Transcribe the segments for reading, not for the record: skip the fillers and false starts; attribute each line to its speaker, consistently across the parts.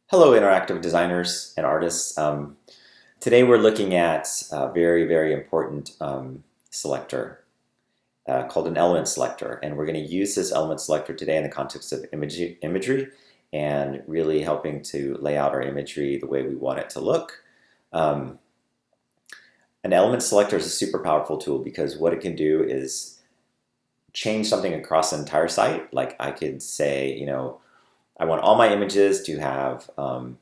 Speaker 1: Hello, interactive designers and artists. Today we're looking at a very, very important selector called an element selector. And we're going to use this element selector today in the context of imagery and really helping to lay out our imagery the way we want it to look. An element selector is a super powerful tool because what it can do is change something across the entire site. Like I could say, I want all my images to have a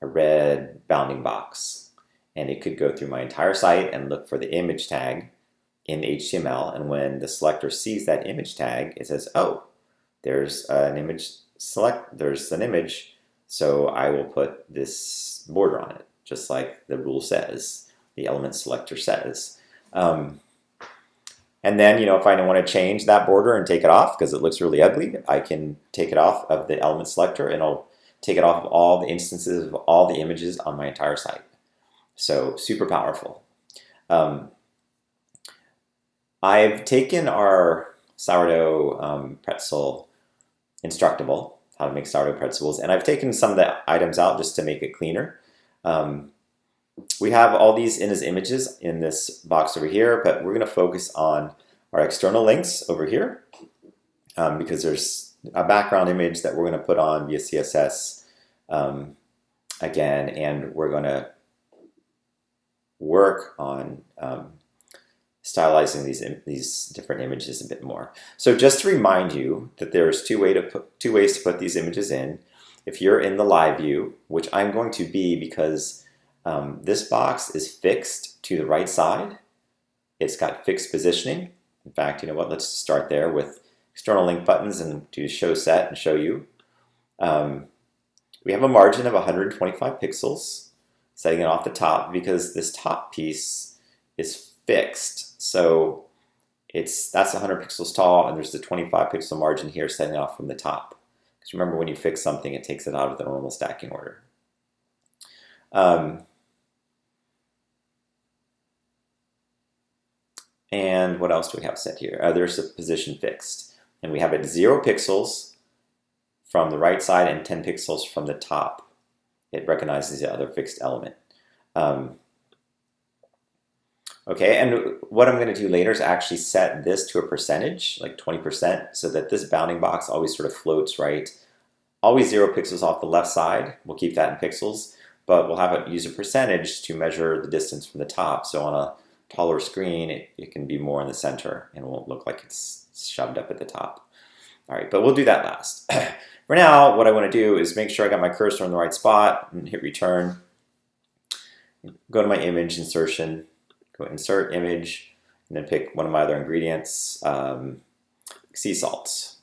Speaker 1: red bounding box. And it could go through my entire site and look for the image tag in HTML. And when the selector sees that image tag, it says, oh, there's an image there's an image. So I will put this border on it, just like the rule says, the element selector says. And then, if I don't want to change that border and take it off because it looks really ugly, I can take it off of the element selector and I'll take it off of all the instances of all the images on my entire site. So super powerful. I've taken our sourdough pretzel Instructable, how to make sourdough pretzels, and I've taken some of the items out just to make it cleaner. We have all these in as images in this box over here, but we're going to focus on our external links over here because there's a background image that we're going to put on via CSS again, and we're going to work on stylizing these different images a bit more. So just to remind you that there's two ways to put these images in. If you're in the live view, which I'm going to be because this box is fixed to the right side. It's got fixed positioning. In fact, let's start there with external link buttons and do show set and show you. We have a margin of 125 pixels, setting it off the top because this top piece is fixed. So that's 100 pixels tall and there's the 25 pixel margin here setting it off from the top. Because remember, when you fix something, it takes it out of the normal stacking order. And what else do we have set here? There's a position fixed. And we have it 0 pixels from the right side and 10 pixels from the top. It recognizes the other fixed element. Okay, and what I'm going to do later is actually set this to a percentage, like 20%, so that this bounding box always sort of floats right. Always 0 pixels off the left side. We'll keep that in pixels, but we'll have it use a percentage to measure the distance from the top. So on a taller screen, it can be more in the center and it won't look like it's shoved up at the top. All right, but we'll do that last. For now, what I want to do is make sure I got my cursor in the right spot and hit return. Go to my image insertion, go insert image, and then pick one of my other ingredients, sea salts.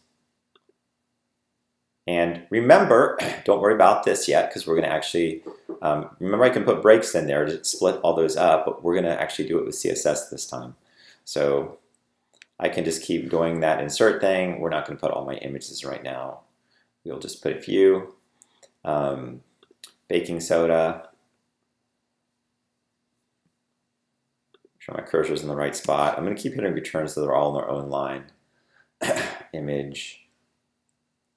Speaker 1: And remember, don't worry about this yet because we're going to actually, remember I can put breaks in there to split all those up, but we're going to actually do it with CSS this time. So I can just keep doing that insert thing. We're not going to put all my images right now. We'll just put a few. Baking soda. Make sure my cursor's in the right spot. I'm going to keep hitting return so they're all in their own line. Image.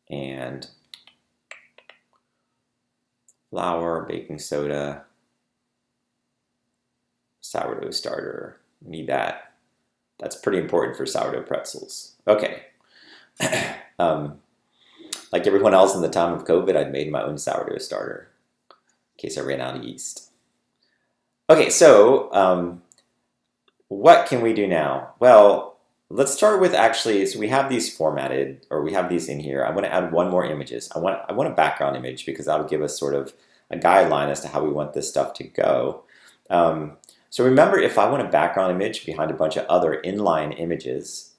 Speaker 1: And flour, baking soda, sourdough starter. We need that. That's pretty important for sourdough pretzels. Okay. Like everyone else in the time of COVID, I'd made my own sourdough starter in case I ran out of yeast. Okay, so what can we do now? Well, let's start with so we have these formatted, or we have these in here. I want to add one more images. I want a background image because that'll give us sort of a guideline as to how we want this stuff to go. So remember, if I want a background image behind a bunch of other inline images,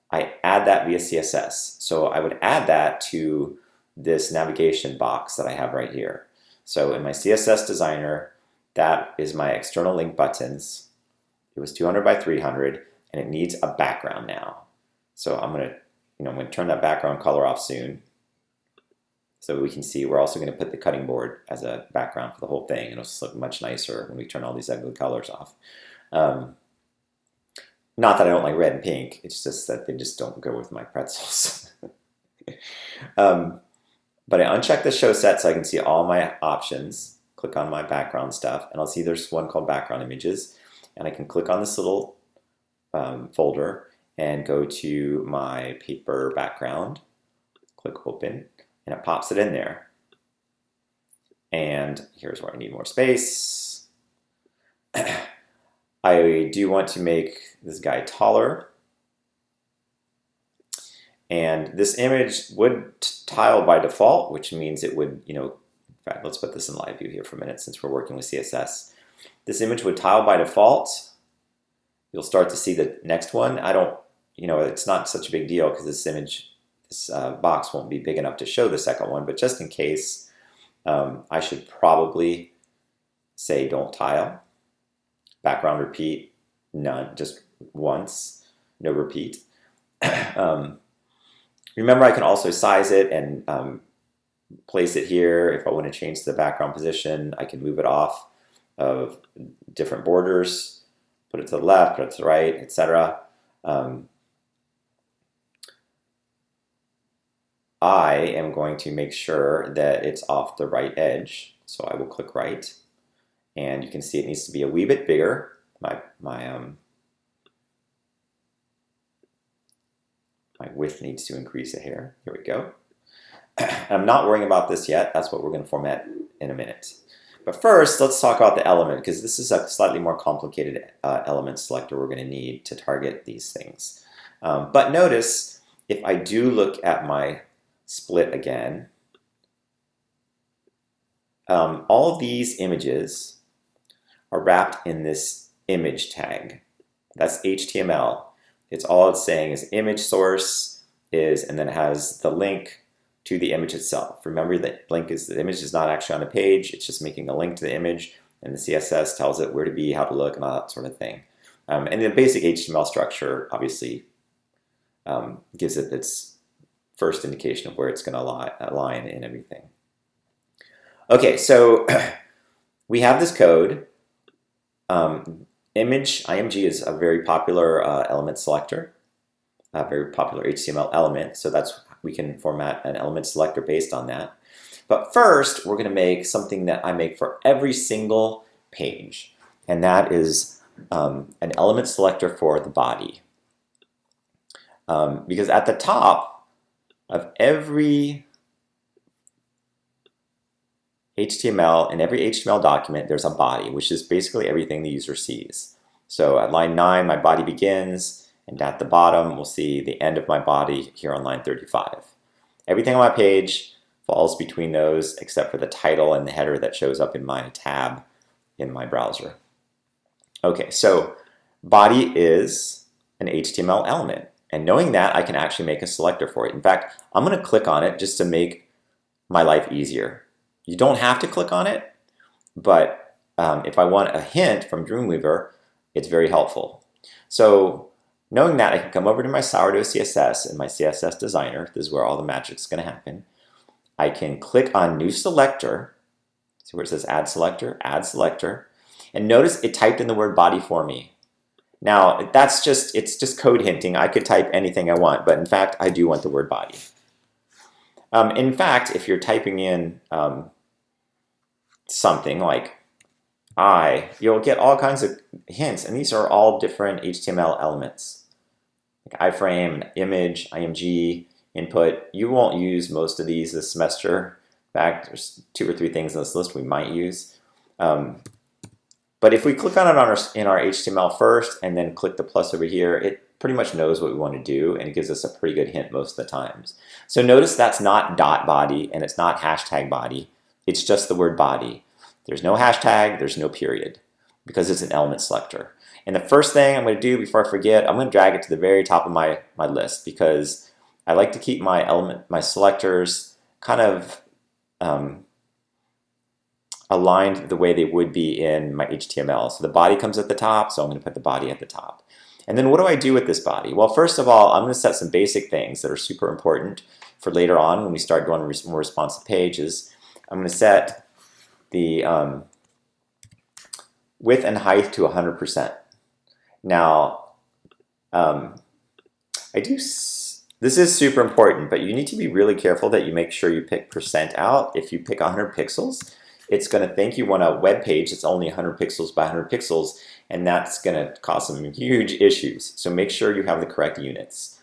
Speaker 1: I add that via CSS. So I would add that to this navigation box that I have right here. So in my CSS designer, that is my external link buttons. It was 200 by 300. And it needs a background now. So I'm going to turn that background color off soon. So we can see we're also going to put the cutting board as a background for the whole thing. It'll look much nicer when we turn all these ugly colors off. Not that I don't like red and pink. It's just that they just don't go with my pretzels. But I uncheck the show set so I can see all my options. Click on my background stuff, and I'll see there's one called background images. And I can click on this little folder and go to my paper background, click open, and it pops it in there. And here's where I need more space. I do want to make this guy taller. And this image would tile by default, which means it would, in fact, let's put this in live view here for a minute since we're working with CSS. This image would tile by default. You'll start to see the next one. I don't, it's not such a big deal because this box won't be big enough to show the second one, but just in case, I should probably say don't tile. Background repeat, none, just once, no repeat. Remember, I can also size it and place it here. If I want to change the background position, I can move it off of different borders, put it to the left, put it to the right, etc. I am going to make sure that it's off the right edge, so I will click right, and you can see it needs to be a wee bit bigger. My width needs to increase a hair. Here we go. I'm not worrying about this yet. That's what we're going to format in a minute. But first, let's talk about the element, because this is a slightly more complicated element selector we're going to need to target these things. But notice, if I do look at my split again, all of these images are wrapped in this image tag. That's HTML. All it's saying is image source is, and then it has the link to the image itself. Remember that the image is not actually on the page, it's just making a link to the image, and the CSS tells it where to be, how to look, and all that sort of thing. And the basic HTML structure obviously gives it its first indication of where it's going to align and everything. Okay, so we have this code. Image, IMG, is a very popular element selector, a very popular HTML element, so we can format an element selector based on that. But first, we're going to make something that I make for every single page, and that is an element selector for the body. Because at the top of every HTML, in every HTML document, there's a body, which is basically everything the user sees. So at line 9, my body begins, and at the bottom, we'll see the end of my body here on line 35. Everything on my page falls between those, except for the title and the header that shows up in my tab in my browser. Okay, so body is an HTML element, and knowing that, I can actually make a selector for it. In fact, I'm going to click on it just to make my life easier. You don't have to click on it, but if I want a hint from Dreamweaver, it's very helpful. So knowing that, I can come over to my Sourdough CSS and my CSS designer. This is where all the magic's going to happen. I can click on New Selector. See where it says Add Selector? Add Selector. And notice it typed in the word body for me. Now, it's just code hinting. I could type anything I want, but in fact, I do want the word body. In fact, if you're typing in something like you'll get all kinds of hints, and these are all different HTML elements. Like iframe, image, IMG, input. You won't use most of these this semester. In fact, there's 2 or 3 things on this list we might use. But if we click on it in our HTML first, and then click the plus over here, it pretty much knows what we want to do, and it gives us a pretty good hint most of the times. So notice that's not dot body, and it's not hashtag body. It's just the word body. There's no hashtag, there's no period, because it's an element selector. And the first thing I'm going to do before I forget, I'm going to drag it to the very top of my list, because I like to keep my selectors kind of aligned the way they would be in my HTML. So the body comes at the top, so I'm going to put the body at the top. And then what do I do with this body? Well, first of all, I'm going to set some basic things that are super important for later on when we start doing more responsive pages. I'm going to set the width and height to 100%. Now, I do This is super important, but you need to be really careful that you make sure you pick percent out. If you pick 100 pixels, it's going to think you want a web page that's only 100 pixels by 100 pixels, and that's going to cause some huge issues. So make sure you have the correct units.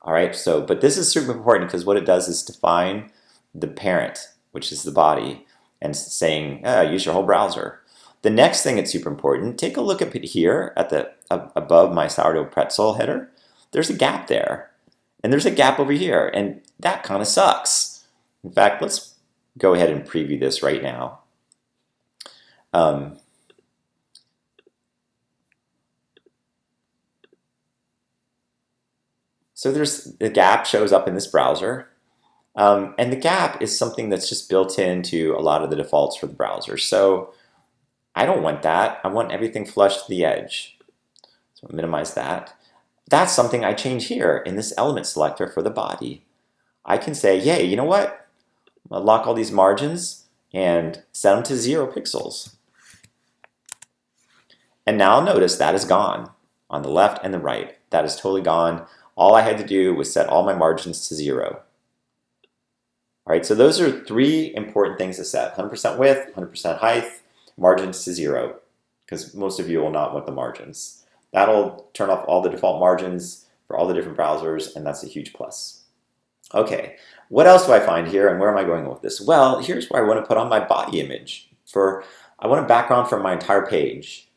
Speaker 1: All right, but this is super important because what it does is define the parent, which is the body, and saying, use your whole browser. The next thing that's super important, take a look at here at the above my sourdough pretzel header. There's a gap there. And there's a gap over here, and that kind of sucks. In fact, let's go ahead and preview this right now. So the gap shows up in this browser. And the gap is something that's just built into a lot of the defaults for the browser. So I don't want that. I want everything flush to the edge. So I'll minimize that. That's something I change here in this element selector for the body. I can say, yay, you know what? I'll lock all these margins and set them to 0 pixels. And now notice that is gone on the left and the right. That is totally gone. All I had to do was set all my margins to 0. All right, so those are 3 important things to set. 100% width, 100% height, margins to 0, because most of you will not want the margins. That'll turn off all the default margins for all the different browsers, and that's a huge plus. Okay, what else do I find here, and where am I going with this? Well, here's where I want to put on my body image. I want a background for my entire page.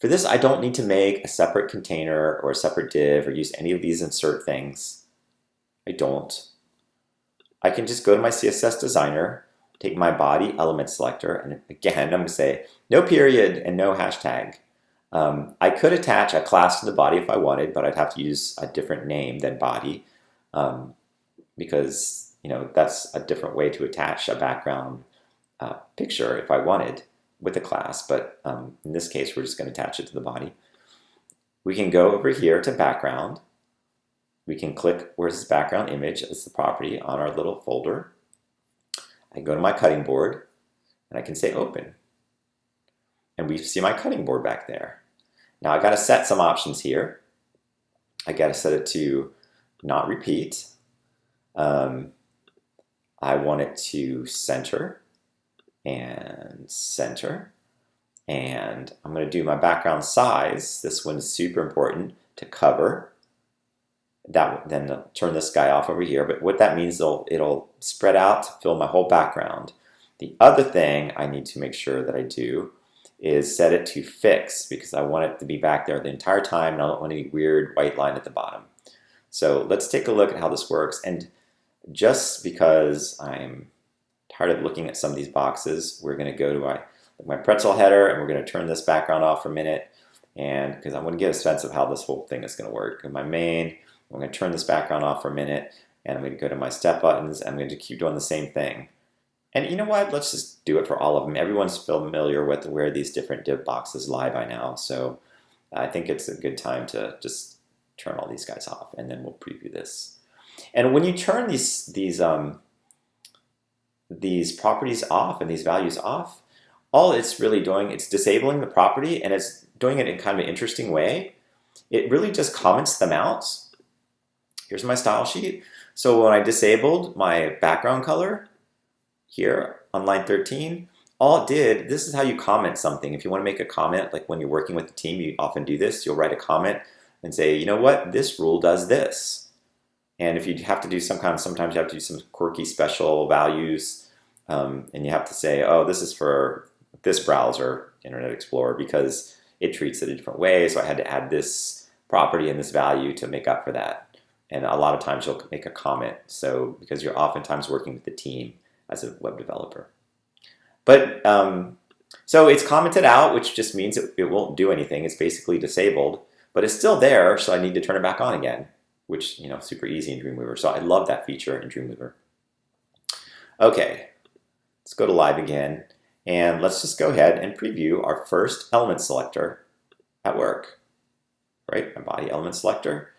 Speaker 1: For this, I don't need to make a separate container or a separate div or use any of these insert things. I don't. I can just go to my CSS designer, take my body element selector, and again, I'm going to say no period and no hashtag. I could attach a class to the body if I wanted, but I'd have to use a different name than body because that's a different way to attach a background picture if I wanted with a class. But in this case, we're just going to attach it to the body. We can go over here to background. We can click where's this background image as the property on our little folder. I can go to my cutting board and I can say open. And we see my cutting board back there. Now I got to set some options here. I got to set it to not repeat. I want it to center and center. And I'm going to do my background size. This one is super important to cover. Then turn this guy off over here. But what that means, it'll spread out to fill my whole background. The other thing I need to make sure that I do is set it to fix because I want it to be back there the entire time and I don't want any weird white line at the bottom. So let's take a look at how this works. And just because I'm tired of looking at some of these boxes, we're going to go to my pretzel header and we're going to turn this background off for a minute. And because I want to get a sense of how this whole thing is going to work. In my main, I'm going to turn this background off for a minute and I'm going to go to my step buttons and I'm going to keep doing the same thing. And you know what? Let's just do it for all of them. Everyone's familiar with where these different div boxes lie by now. So I think it's a good time to just turn all these guys off and then we'll preview this. And when you turn these properties off and these values off, all it's really doing, it's disabling the property and it's doing it in kind of an interesting way. It really just comments them out. Here's my style sheet. So when I disabled my background color, here on line 13, all it did, this is how you comment something. If you want to make a comment, like when you're working with the team, you often do this. You'll write a comment and say, you know what, this rule does this. And if you have to do sometimes you have to do some quirky special values, and you have to say, oh, this is for this browser, Internet Explorer, because it treats it a different way. So I had to add this property and this value to make up for that. And a lot of times you'll make a comment. So because you're oftentimes working with the team as a web developer. But so it's commented out, which just means it won't do anything. It's basically disabled, but it's still there. So I need to turn it back on again, which, super easy in Dreamweaver. So I love that feature in Dreamweaver. Okay, let's go to live again. And let's just go ahead and preview our first element selector at work. Right, my body element selector.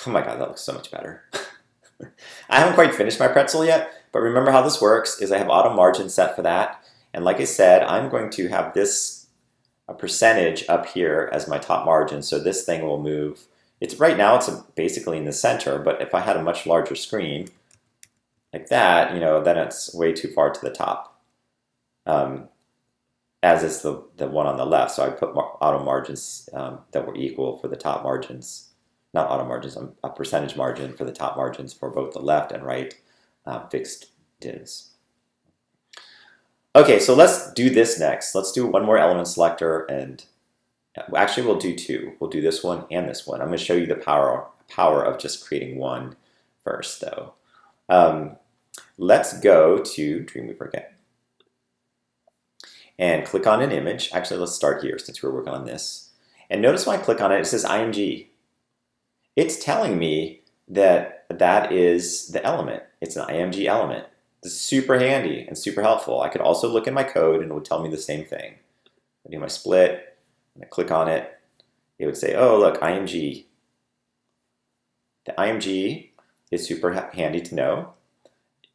Speaker 1: Oh my God, that looks so much better. I haven't quite finished my pretzel yet, but remember how this works is I have auto margin set for that. And like I said, I'm going to have this a percentage up here as my top margin, so this thing will move. It's right now it's basically in the center, but if I had a much larger screen like that, then it's way too far to the top, as is the one on the left. So I put auto margins that were equal for the top margins, not auto margins, a percentage margin for the top margins for both the left and right fixed divs. Okay, so let's do this next. Let's do one more element selector, and actually we'll do two. We'll do this one and this one. I'm going to show you the power of just creating one first, though. Let's go to Dreamweaver again and click on an image. Actually, let's start here since we're working on this. And notice when I click on it, it says IMG. It's telling me that that is the element. It's an IMG element. This is super handy and super helpful. I could also look in my code and it would tell me the same thing. I do my split, and I click on it. It would say, oh, look, IMG. The IMG is super handy to know.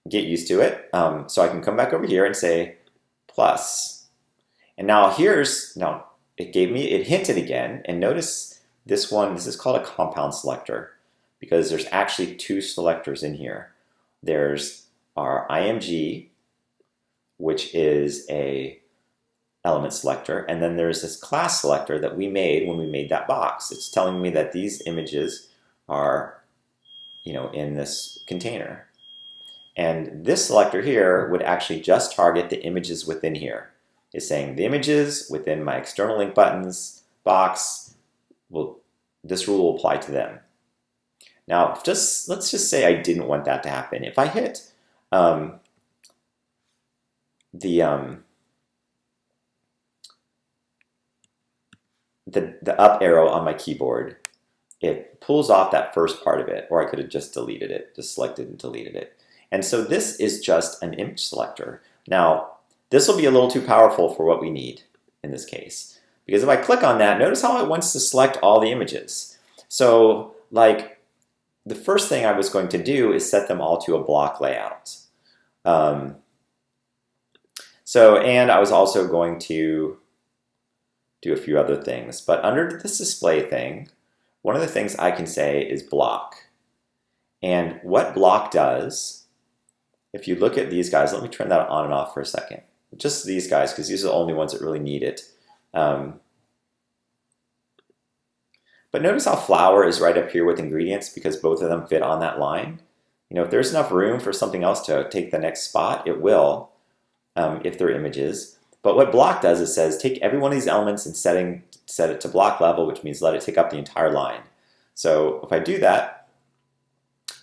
Speaker 1: Get used to it. So I can come back over here and say plus. And now it hinted again. And notice this one, this is called a compound selector because there's actually two selectors in here. There's our IMG, which is a element selector, and then there's this class selector that we made when we made that box. It's telling me that these images are, in this container. And this selector here would actually just target the images within here. It's saying the images within my external link buttons box, this rule will apply to them. Now, let's just say I didn't want that to happen. If I hit the up arrow on my keyboard, it pulls off that first part of it, or I could have just deleted it, just selected and deleted it. And so this is just an image selector. Now, this will be a little too powerful for what we need in this case, because if I click on that, notice how it wants to select all the images. So, like, the first thing I was going to do is set them all to a block layout. And I was also going to do a few other things. But under this display thing, one of the things I can say is block. And what block does, if you look at these guys, let me turn that on and off for a second. Just these guys, because these are the only ones that really need it. But notice how flower is right up here with ingredients because both of them fit on that line. If there's enough room for something else to take the next spot, it will, if they're images. But what block does, it says take every one of these elements and set it to block level, which means let it take up the entire line. So if I do that,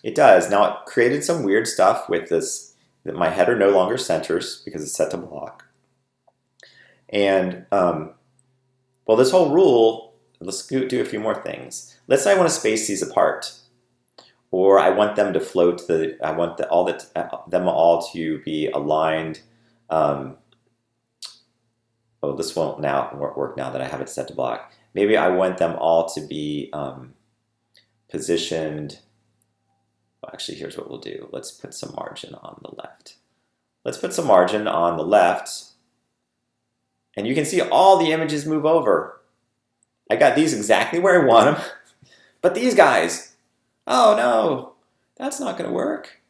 Speaker 1: it does. Now it created some weird stuff with this, that my header no longer centers because it's set to block. And, well, this whole rule, let's do a few more things. Let's say I want to space these apart, or I want them to float. I want them all to be aligned. Oh, this won't work now that I have it set to block. Maybe I want them all to be positioned. Well, actually, here's what we'll do. Let's put some margin on the left. Let's put some margin on the left. And you can see all the images move over. I got these exactly where I want them. But these guys, oh no, that's not going to work.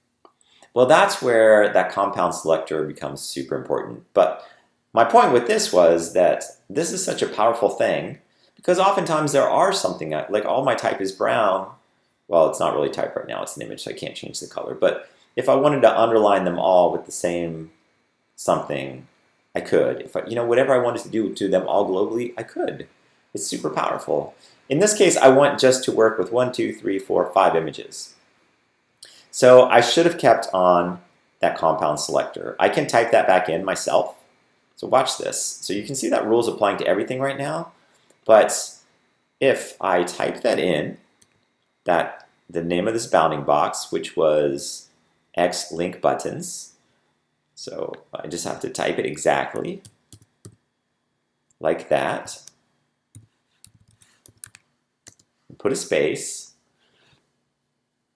Speaker 1: Well, that's where that compound selector becomes super important. But my point with this was that this is such a powerful thing because oftentimes there are something, like all my type is brown. Well, it's not really type right now, it's an image, so I can't change the color. But if I wanted to underline them all with the same something, I could. If whatever I wanted to do to them all globally, I could. It's super powerful. In this case, I want just to work with 1, 2, 3, 4, 5 images. So I should have kept on that compound selector. I can type that back in myself. So watch this. So you can see that rule is applying to everything right now. But if I type that in, the name of this bounding box, which was X link buttons, so I just have to type it exactly like that. Put a space.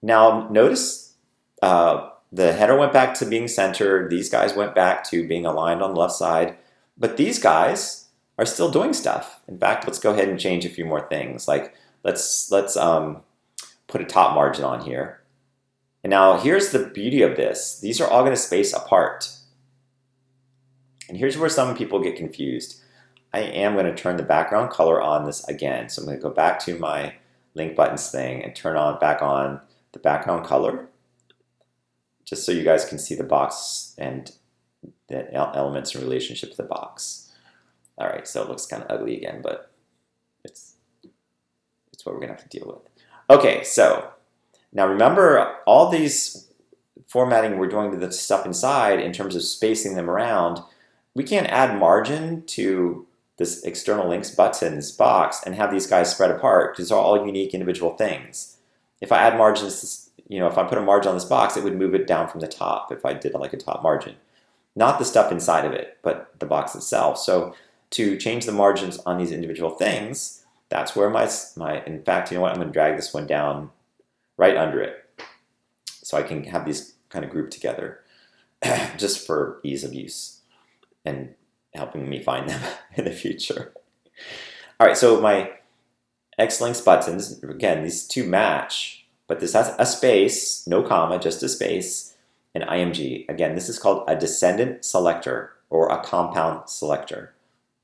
Speaker 1: Now notice the header went back to being centered. These guys went back to being aligned on the left side. But these guys are still doing stuff. In fact, let's go ahead and change a few more things. Like let's put a top margin on here. And now here's the beauty of this. These are all going to space apart. And here's where some people get confused. I am going to turn the background color on this again. So I'm going to go back to my link buttons thing and turn back on the background color, just so you guys can see the box and the elements in relationship to the box. All right, so it looks kind of ugly again, but it's what we're going to have to deal with. Okay, so now remember all these formatting we're doing to the stuff inside in terms of spacing them around. We can't add margin to this external links buttons box and have these guys spread apart because they're all unique individual things. If I add margins, if I put a margin on this box, it would move it down from the top if I did like a top margin. Not the stuff inside of it, but the box itself. So to change the margins on these individual things, that's where in fact, you know what, I'm going to drag this one down right under it so I can have these kind of grouped together just for ease of use and helping me find them in the future. All right, so my X-links buttons, again, these two match, but this has a space, no comma, just a space, and IMG. Again, this is called a descendant selector or a compound selector.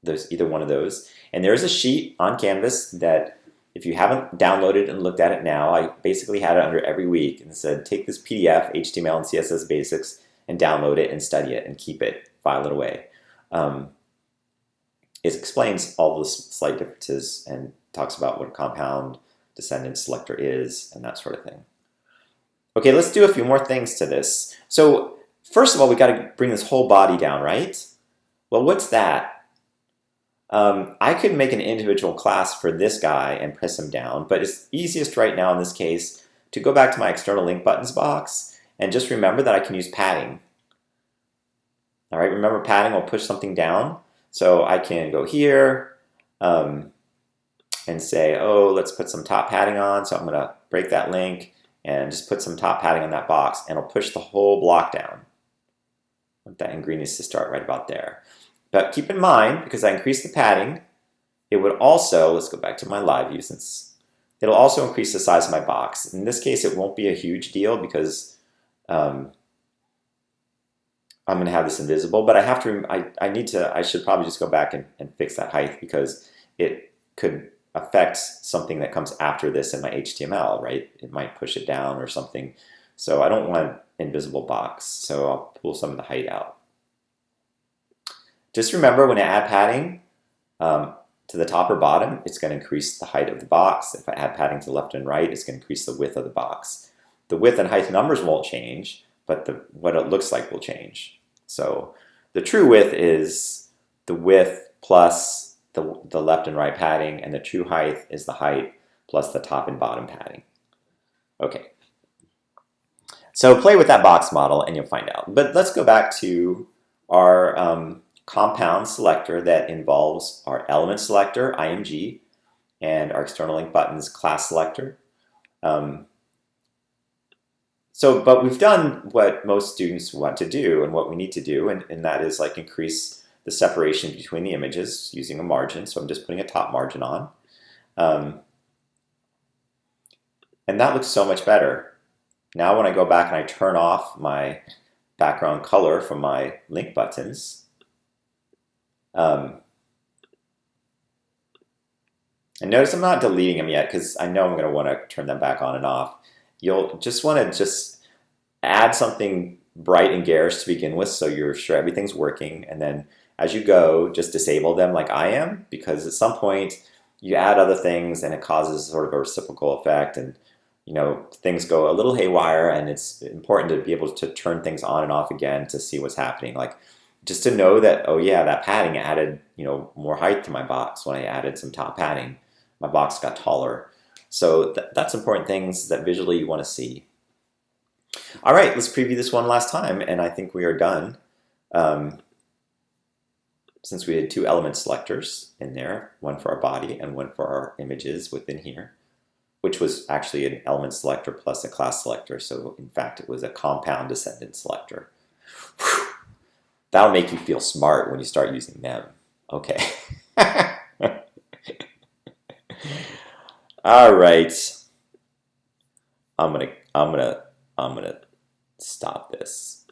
Speaker 1: There's either one of those. And there's a sheet on Canvas that if you haven't downloaded and looked at it now, I basically had it under every week and said, take this PDF, HTML and CSS basics, and download it and study it and keep it, file it away. It explains all the slight differences and talks about what a compound descendant selector is and that sort of thing. Okay, let's do a few more things to this. So first of all, we got to bring this whole body down, right? Well, what's that? I could make an individual class for this guy and press him down, but it's easiest right now in this case to go back to my external link buttons box and just remember that I can use padding. All right, remember padding will push something down. So I can go here and say, oh, let's put some top padding on. So I'm going to break that link and just put some top padding on that box, and it'll push the whole block down. I want that in green needs to start right about there. But keep in mind, because I increased the padding, it would also, let's go back to my live view, since it'll also increase the size of my box. In this case, it won't be a huge deal because I'm going to have this invisible, but I have to, I should probably just go back and fix that height because it could affect something that comes after this in my HTML, right? It might push it down or something. So I don't want an invisible box. So I'll pull some of the height out. Just remember when I add padding to the top or bottom, it's going to increase the height of the box. If I add padding to the left and right, it's going to increase the width of the box. The width and height numbers won't change, but what it looks like will change. So the true width is the width plus the left and right padding, and the true height is the height plus the top and bottom padding. Okay. So play with that box model and you'll find out. But let's go back to our compound selector that involves our element selector, IMG, and our external link buttons class selector. But we've done what most students want to do and what we need to do, and that is like increase the separation between the images using a margin. So I'm just putting a top margin on. And that looks so much better. Now when I go back and I turn off my background color from my link buttons, and notice I'm not deleting them yet because I know I'm going to want to turn them back on and off. You'll just want to add something bright and garish to begin with so you're sure everything's working, and then as you go, just disable them like I am, because at some point you add other things and it causes sort of a reciprocal effect, and things go a little haywire, and it's important to be able to turn things on and off again to see what's happening. Like just to know that, oh yeah, that padding added more height to my box. When I added some top padding, my box got taller. So that's important things that visually you want to see. All right, let's preview this one last time, and I think we are done. Since we had two element selectors in there, one for our body and one for our images within here, which was actually an element selector plus a class selector. So in fact, it was a compound descendant selector. Whew. That'll make you feel smart when you start using them. Okay. All right. I'm gonna stop this.